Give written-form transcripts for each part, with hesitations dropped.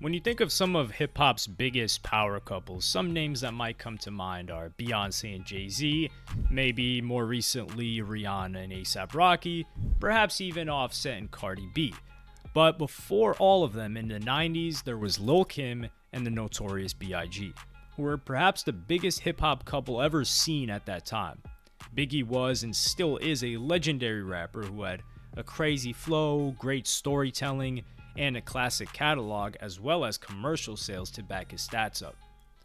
When you think of some of hip hop's biggest power couples, some names that might come to mind are Beyonce and Jay-Z, maybe more recently Rihanna and A$AP Rocky, perhaps even Offset and Cardi B. But before all of them, in the 90s, there was Lil' Kim and the Notorious B.I.G., who were perhaps the biggest hip hop couple ever seen at that time. Biggie was and still is a legendary rapper who had a crazy flow, great storytelling, and a classic catalog, as well as commercial sales to back his stats up.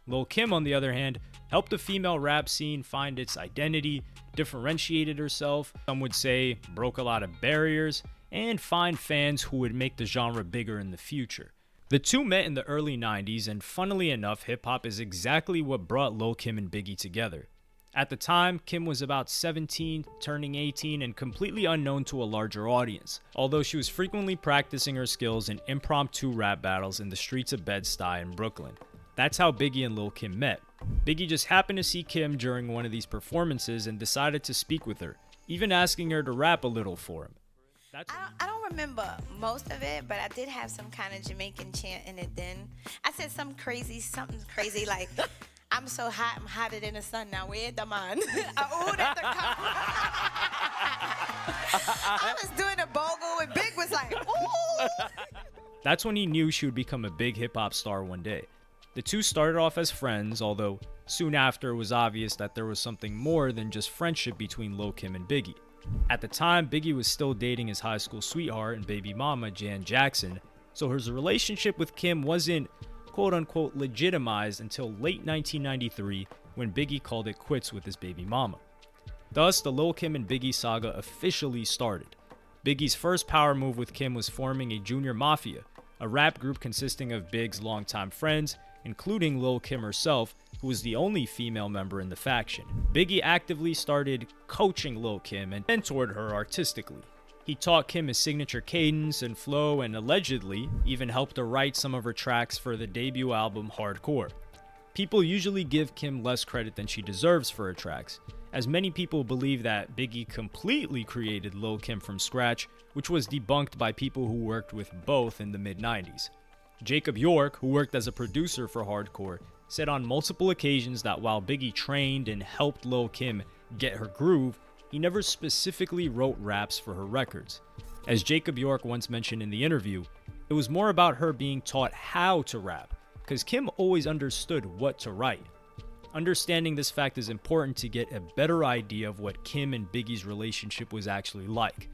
Lil' Kim, on the other hand, helped the female rap scene find its identity, differentiated herself, some would say broke a lot of barriers, and find fans who would make the genre bigger in the future. The two met in the early 90s, and funnily enough, hip-hop is exactly what brought Lil' Kim and Biggie together. At the time, Kim was about 17, turning 18, and completely unknown to a larger audience, although she was frequently practicing her skills in impromptu rap battles in the streets of Bed-Stuy in Brooklyn. That's how Biggie and Lil' Kim met. Biggie just happened to see Kim during one of these performances and decided to speak with her, even asking her to rap a little for him. I don't remember most of it, but I did have some kind of Jamaican chant in it then. I said something crazy like, I'm so hot, I'm hotter than the sun. Now where the man? I was doing a bogle and Big was like, ooh. That's when he knew she would become a big hip-hop star one day. The two started off as friends, although soon after it was obvious that there was something more than just friendship between Lil' Kim and Biggie. At the time, Biggie was still dating his high school sweetheart and baby mama, Jan Jackson, so his relationship with Kim wasn't quote-unquote legitimized until late 1993 when Biggie called it quits with his baby mama. Thus, the Lil' Kim and Biggie saga officially started. Biggie's first power move with Kim was forming a junior mafia, a rap group consisting of Big's longtime friends, including Lil' Kim herself, who was the only female member in the faction. Biggie actively started coaching Lil' Kim and mentored her artistically. He taught Kim his signature cadence and flow and allegedly even helped her write some of her tracks for the debut album Hardcore. People usually give Kim less credit than she deserves for her tracks, as many people believe that Biggie completely created Lil' Kim from scratch, which was debunked by people who worked with both in the mid-90s. Jacob York, who worked as a producer for Hardcore, said on multiple occasions that while Biggie trained and helped Lil' Kim get her groove, he never specifically wrote raps for her records. As Jacob York once mentioned in the interview, it was more about her being taught how to rap, because Kim always understood what to write. Understanding this fact is important to get a better idea of what Kim and Biggie's relationship was actually like.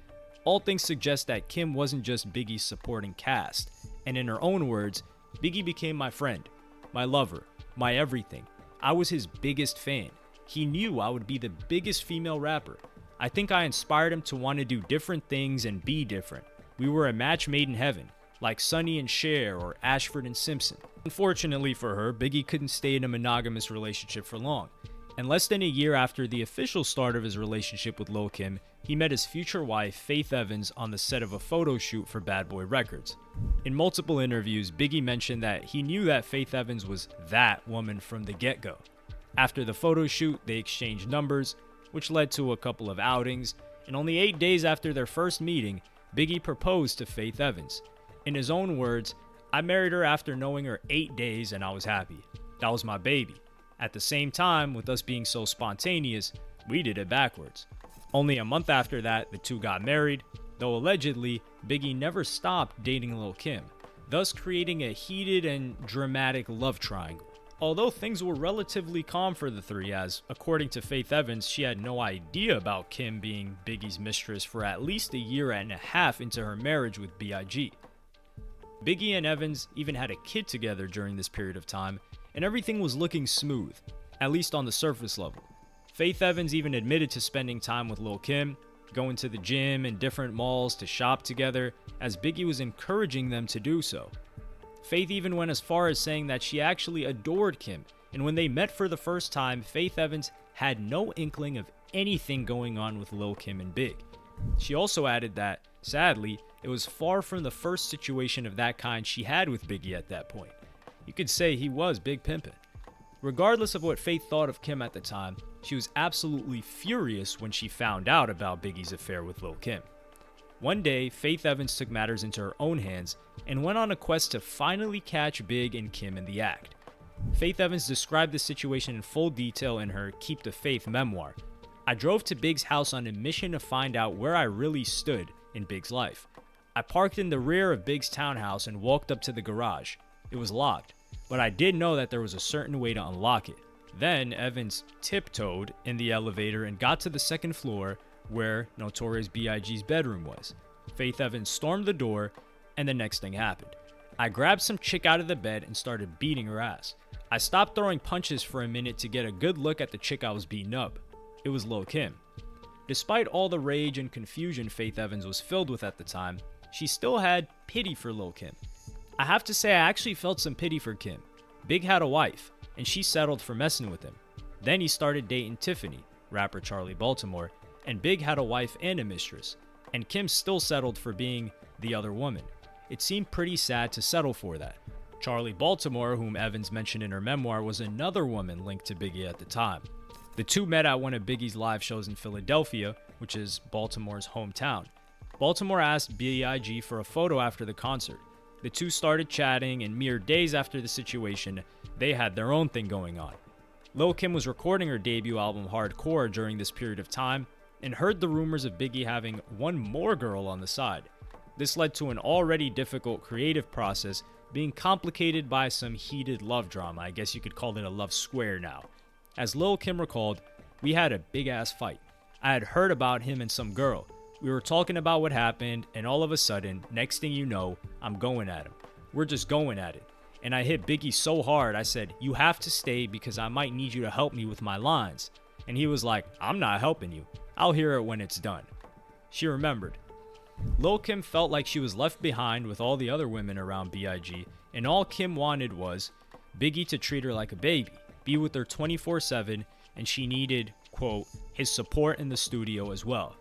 All things suggest that Kim wasn't just Biggie's supporting cast, and in her own words, Biggie became my friend, my lover, my everything. I was his biggest fan. He knew I would be the biggest female rapper. I think I inspired him to want to do different things and be different. We were a match made in heaven, like Sonny and Cher or Ashford and Simpson. Unfortunately for her, Biggie couldn't stay in a monogamous relationship for long. And less than a year after the official start of his relationship with Lil' Kim, he met his future wife, Faith Evans, on the set of a photo shoot for Bad Boy Records. In multiple interviews, Biggie mentioned that he knew that Faith Evans was that woman from the get-go. After the photo shoot, they exchanged numbers, which led to a couple of outings, and only 8 days after their first meeting, Biggie proposed to Faith Evans. In his own words, I married her after knowing her 8 days and I was happy. That was my baby. At the same time, with us being so spontaneous, we did it backwards. Only a month after that, the two got married, though allegedly, Biggie never stopped dating Lil' Kim, thus creating a heated and dramatic love triangle. Although things were relatively calm for the three, as, according to Faith Evans, she had no idea about Kim being Biggie's mistress for at least a year and a half into her marriage with B.I.G. Biggie and Evans even had a kid together during this period of time, and everything was looking smooth, at least on the surface level. Faith Evans even admitted to spending time with Lil' Kim, going to the gym and different malls to shop together, as Biggie was encouraging them to do so. Faith even went as far as saying that she actually adored Kim, and when they met for the first time, Faith Evans had no inkling of anything going on with Lil' Kim and Big. She also added that, sadly, it was far from the first situation of that kind she had with Biggie at that point. You could say he was big pimpin'. Regardless of what Faith thought of Kim at the time, she was absolutely furious when she found out about Biggie's affair with Lil' Kim. One day, Faith Evans took matters into her own hands and went on a quest to finally catch Big and Kim in the act. Faith Evans described the situation in full detail in her Keep the Faith memoir. I drove to Big's house on a mission to find out where I really stood in Big's life. I parked in the rear of Big's townhouse and walked up to the garage. It was locked, but I did know that there was a certain way to unlock it. Then Evans tiptoed in the elevator and got to the second floor where Notorious B.I.G.'s bedroom was. Faith Evans stormed the door, and the next thing happened. I grabbed some chick out of the bed and started beating her ass. I stopped throwing punches for a minute to get a good look at the chick I was beating up. It was Lil' Kim. Despite all the rage and confusion Faith Evans was filled with at the time, she still had pity for Lil' Kim. I have to say I actually felt some pity for Kim. Big had a wife, and she settled for messing with him. Then he started dating Tiffany, rapper Charlie Baltimore, and Big had a wife and a mistress, and Kim still settled for being the other woman. It seemed pretty sad to settle for that. Charlie Baltimore, whom Evans mentioned in her memoir, was another woman linked to Biggie at the time. The two met at one of Biggie's live shows in Philadelphia, which is Baltimore's hometown. Baltimore asked B.I.G. for a photo after the concert. The two started chatting, and mere days after the situation, they had their own thing going on. Lil' Kim was recording her debut album Hardcore during this period of time, and heard the rumors of Biggie having one more girl on the side. This led to an already difficult creative process being complicated by some heated love drama. I guess you could call it a love square now. As Lil' Kim recalled, "We had a big ass fight. I had heard about him and some girl. We were talking about what happened, and all of a sudden, next thing you know, I'm going at him. We're just going at it. And I hit Biggie so hard, I said, 'You have to stay because I might need you to help me with my lines.' And he was like, 'I'm not helping you. I'll hear it when it's done.'" She remembered. Lil' Kim felt like she was left behind with all the other women around B.I.G., and all Kim wanted was Biggie to treat her like a baby, be with her 24/7, and she needed, quote, his support in the studio as well.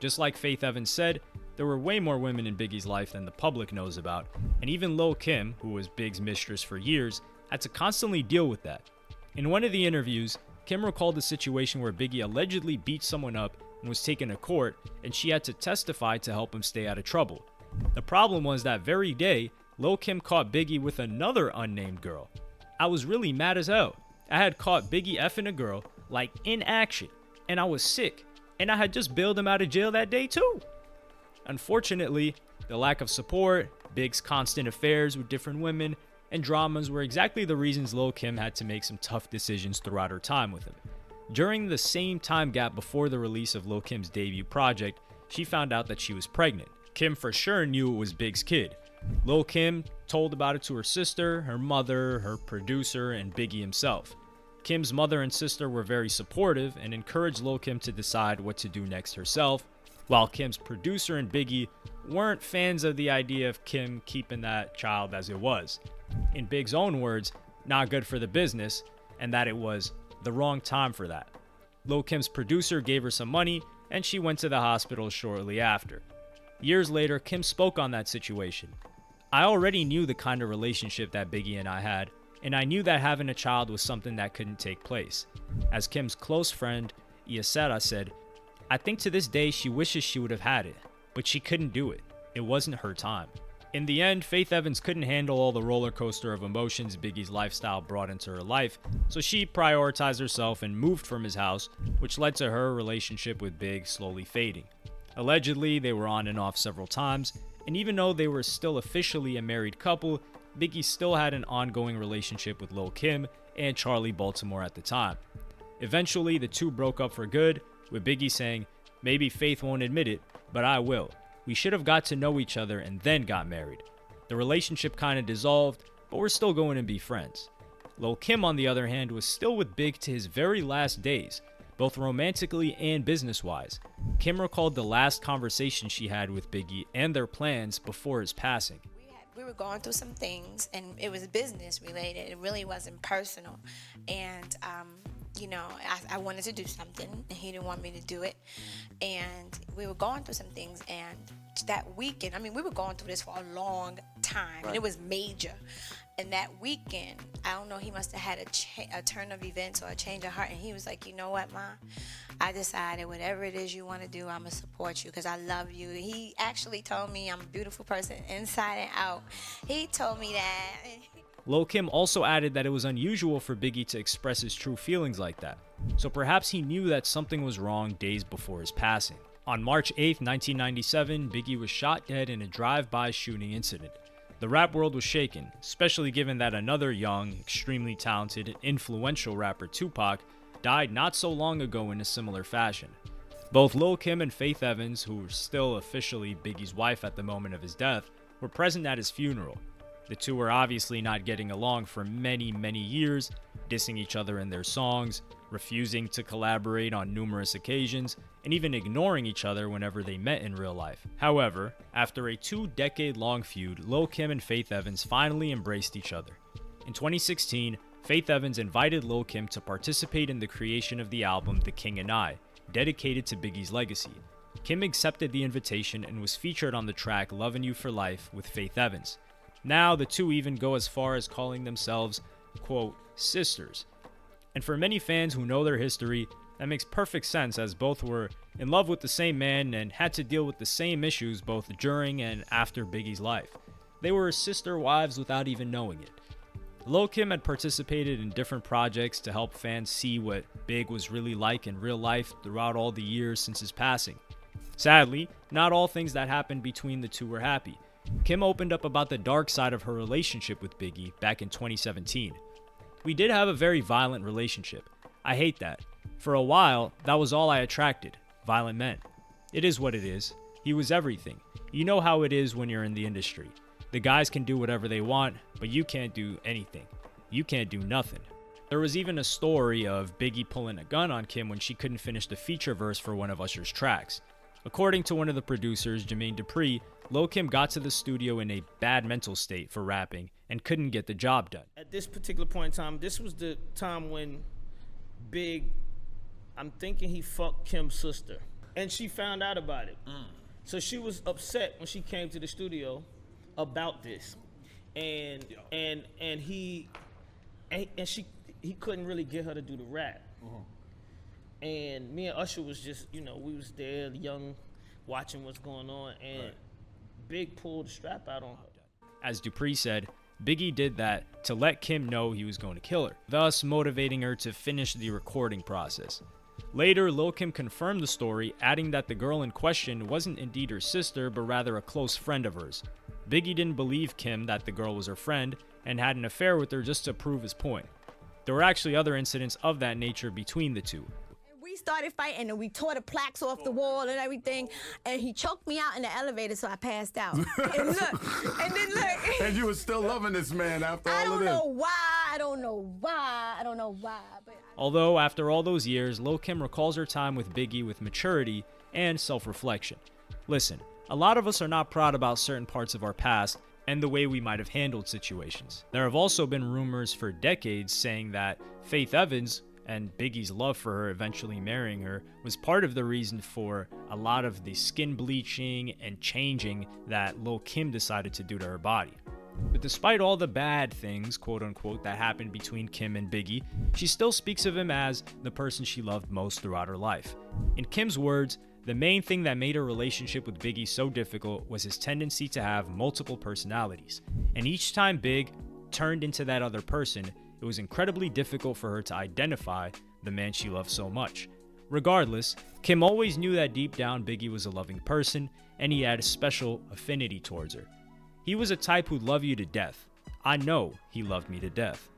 Just like Faith Evans said, there were way more women in Biggie's life than the public knows about, and even Lil' Kim, who was Big's mistress for years, had to constantly deal with that. In one of the interviews, Kim recalled a situation where Biggie allegedly beat someone up and was taken to court, and she had to testify to help him stay out of trouble. The problem was that very day, Lil' Kim caught Biggie with another unnamed girl. I was really mad as hell. I had caught Biggie effing a girl, like in action, and I was sick, and I had just bailed him out of jail that day too. Unfortunately, the lack of support, Big's constant affairs with different women, and dramas were exactly the reasons Lil' Kim had to make some tough decisions throughout her time with him. During the same time gap before the release of Lil' Kim's debut project, she found out that she was pregnant. Kim for sure knew it was Big's kid. Lil' Kim told about it to her sister, her mother, her producer, and Biggie himself. Kim's mother and sister were very supportive and encouraged Lil' Kim to decide what to do next herself, while Kim's producer and Biggie weren't fans of the idea of Kim keeping that child as it was. In Big's own words, not good for the business, and that it was the wrong time for that. Lil' Kim's producer gave her some money, and she went to the hospital shortly after. Years later, Kim spoke on that situation. "I already knew the kind of relationship that Biggie and I had, and I knew that having a child was something that couldn't take place." As Kim's close friend, Iasera, said, "I think to this day she wishes she would have had it, but she couldn't do it. It wasn't her time." In the end, Faith Evans couldn't handle all the roller coaster of emotions Biggie's lifestyle brought into her life, so she prioritized herself and moved from his house, which led to her relationship with Big slowly fading. Allegedly, they were on and off several times, and even though they were still officially a married couple, Biggie still had an ongoing relationship with Lil' Kim and Charlie Baltimore at the time. Eventually, the two broke up for good, with Biggie saying, "Maybe Faith won't admit it, but I will. We should have got to know each other and then got married." The relationship kind of dissolved, but we're still going to be friends. Lil' Kim, on the other hand, was still with Big to his very last days, both romantically and business-wise. Kim recalled the last conversation she had with Biggie and their plans before his passing. We were going through some things, and it was business related. It really wasn't personal. And, I wanted to do something, and he didn't want me to do it. And we were going through some things, and that weekend, we were going through this for a long time, and it was major. And that weekend, I don't know, he must have had a turn of events or a change of heart. And he was like, you know what, Ma? I decided whatever it is you want to do, I'm going to support you because I love you. He actually told me I'm a beautiful person inside and out. He told me that. Lil' Kim also added that it was unusual for Biggie to express his true feelings like that. So perhaps he knew that something was wrong days before his passing. On March 8, 1997, Biggie was shot dead in a drive-by shooting incident. The rap world was shaken, especially given that another young, extremely talented, and influential rapper, Tupac, died not so long ago in a similar fashion. Both Lil' Kim and Faith Evans, who were still officially Biggie's wife at the moment of his death, were present at his funeral. The two were obviously not getting along for many, many years, dissing each other in their songs, refusing to collaborate on numerous occasions, and even ignoring each other whenever they met in real life. However, after a 2-decade-long feud, Lil' Kim and Faith Evans finally embraced each other. In 2016, Faith Evans invited Lil' Kim to participate in the creation of the album The King and I, dedicated to Biggie's legacy. Kim accepted the invitation and was featured on the track Lovin' You for Life with Faith Evans. Now, the two even go as far as calling themselves, quote, sisters. And for many fans who know their history, that makes perfect sense as both were in love with the same man and had to deal with the same issues both during and after Biggie's life. They were sister wives without even knowing it. Lil' Kim had participated in different projects to help fans see what Big was really like in real life throughout all the years since his passing. Sadly, not all things that happened between the two were happy. Kim opened up about the dark side of her relationship with Biggie back in 2017. We did have a very violent relationship. I hate that. For a while, that was all I attracted, violent men. It is what it is. He was everything. You know how it is when you're in the industry. The guys can do whatever they want, but you can't do anything. You can't do nothing. There was even a story of Biggie pulling a gun on Kim when she couldn't finish the feature verse for one of Usher's tracks. According to one of the producers, Jermaine Dupri, Lil' Kim got to the studio in a bad mental state for rapping and couldn't get the job done. At this particular point in time, this was the time when Big, I'm thinking he fucked Kim's sister. And she found out about it. So she was upset when she came to the studio about this. And he couldn't really get her to do the rap. And me and Usher was just, we was there, young, watching what's going on, and Big pulled the strap out on her. As Dupree said, Biggie did that to let Kim know he was going to kill her, thus motivating her to finish the recording process. Later, Lil' Kim confirmed the story, adding that the girl in question wasn't indeed her sister, but rather a close friend of hers. Biggie didn't believe Kim that the girl was her friend, and had an affair with her just to prove his point. There were actually other incidents of that nature between the two. We started fighting and we tore the plaques off the wall and everything, and he choked me out in the elevator, so I passed out. And look. And you were still loving this man after all of this. I don't know why. But Although, after all those years, Lil' Kim recalls her time with Biggie with maturity and self-reflection. Listen, a lot of us are not proud about certain parts of our past and the way we might have handled situations. There have also been rumors for decades saying that Faith Evans, and Biggie's love for her eventually marrying her, was part of the reason for a lot of the skin bleaching and changing that Lil' Kim decided to do to her body. But despite all the bad things, quote unquote, that happened between Kim and Biggie, she still speaks of him as the person she loved most throughout her life. In Kim's words, the main thing that made her relationship with Biggie so difficult was his tendency to have multiple personalities. And each time Big turned into that other person, it was incredibly difficult for her to identify the man she loved so much. Regardless, Kim always knew that deep down Biggie was a loving person, and he had a special affinity towards her. He was a type who'd love you to death. I know he loved me to death.